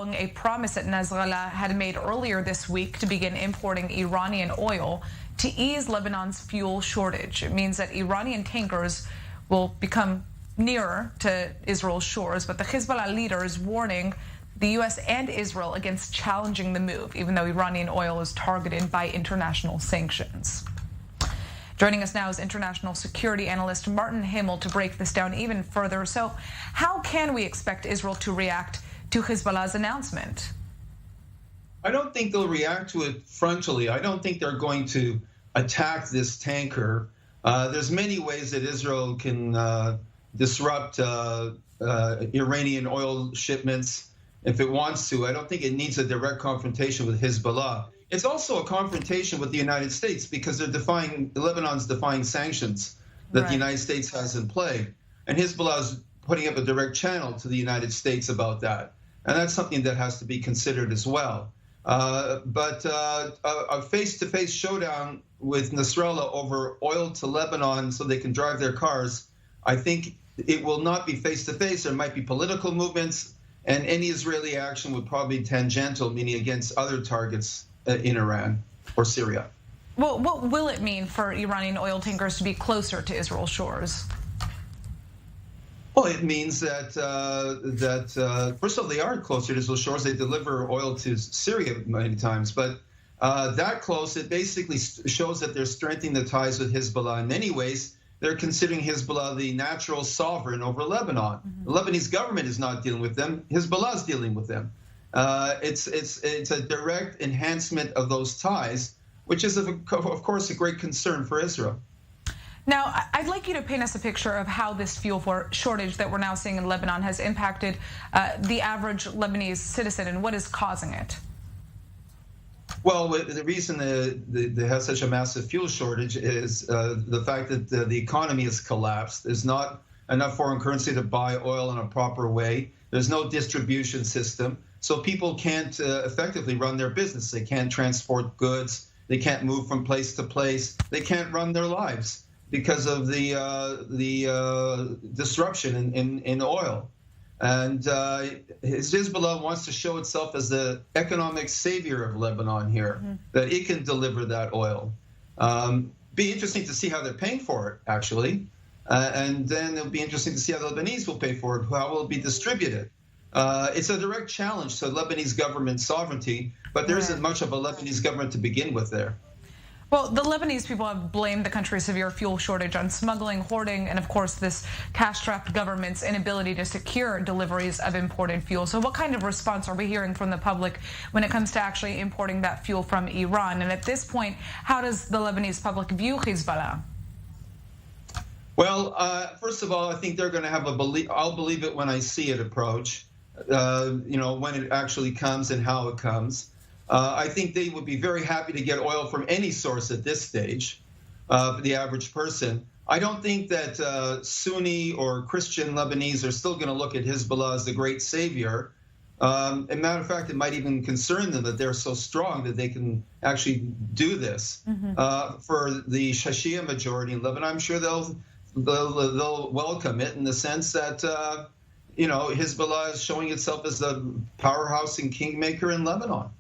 A promise that Nasrallah had made earlier this week to begin importing Iranian oil to ease Lebanon's fuel shortage. It means that Iranian tankers will become nearer to Israel's shores, but the Hezbollah leader is warning the U.S. and Israel against challenging the move, even though Iranian oil is targeted by international sanctions. Joining us now is international security analyst Martin Himmel to break this down even further. So how can we expect Israel to react to Hezbollah's announcement? I don't think they'll react to it frontally. I don't think they're going to attack this tanker. There's many ways that Israel can disrupt Iranian oil shipments if it wants to. I don't think it needs a direct confrontation with Hezbollah. It's also a confrontation with the United States because Lebanon's defying sanctions that the United States has in play. And Hezbollah is putting up a direct channel to the United States about that. And that's something that has to be considered as well. But a face-to-face showdown with Nasrallah over oil to Lebanon so they can drive their cars, I think it will not be face-to-face. There might be political movements, and any Israeli action would probably be tangential, meaning against other targets in Iran or Syria. Well, what will it mean for Iranian oil tankers to be closer to Israel's shores? Well, it means that first of all, they are closer to Israel's shores. They deliver oil to Syria many times, but that close, it basically shows that they're strengthening the ties with Hezbollah. In many ways, they're considering Hezbollah the natural sovereign over Lebanon. The Lebanese government is not dealing with them. Hezbollah is dealing with them. It's a direct enhancement of those ties, which is of course a great concern for Israel. Now, I'd like you to paint us a picture of how this fuel shortage that we're now seeing in Lebanon has impacted the average Lebanese citizen and what is causing it. Well, the reason they have such a massive fuel shortage is the fact that the economy has collapsed. There's not enough foreign currency to buy oil in a proper way. There's no distribution system. So people can't effectively run their business. They can't transport goods. They can't move from place to place. They can't run their lives because of the disruption in oil. And Hezbollah wants to show itself as the economic savior of Lebanon here, that it can deliver that oil. Be interesting to see how they're paying for it, actually. And then it'll be interesting to see how the Lebanese will pay for it, how will it be distributed. It's a direct challenge to Lebanese government sovereignty, but there isn't much of a Lebanese government to begin with there. Well, the Lebanese people have blamed the country's severe fuel shortage on smuggling, hoarding, and of course this cash-strapped government's inability to secure deliveries of imported fuel. So what kind of response are we hearing from the public when it comes to actually importing that fuel from Iran? And at this point, how does the Lebanese public view Hezbollah? Well, first of all, I think they're going to have I'll believe it when I see it approach, when it actually comes and how it comes. I think they would be very happy to get oil from any source at this stage, for the average person. I don't think that Sunni or Christian Lebanese are still going to look at Hezbollah as the great savior. As a matter of fact, it might even concern them that they're so strong that they can actually do this. For the Shia majority in Lebanon, I'm sure they'll welcome it in the sense that Hezbollah is showing itself as the powerhouse and kingmaker in Lebanon.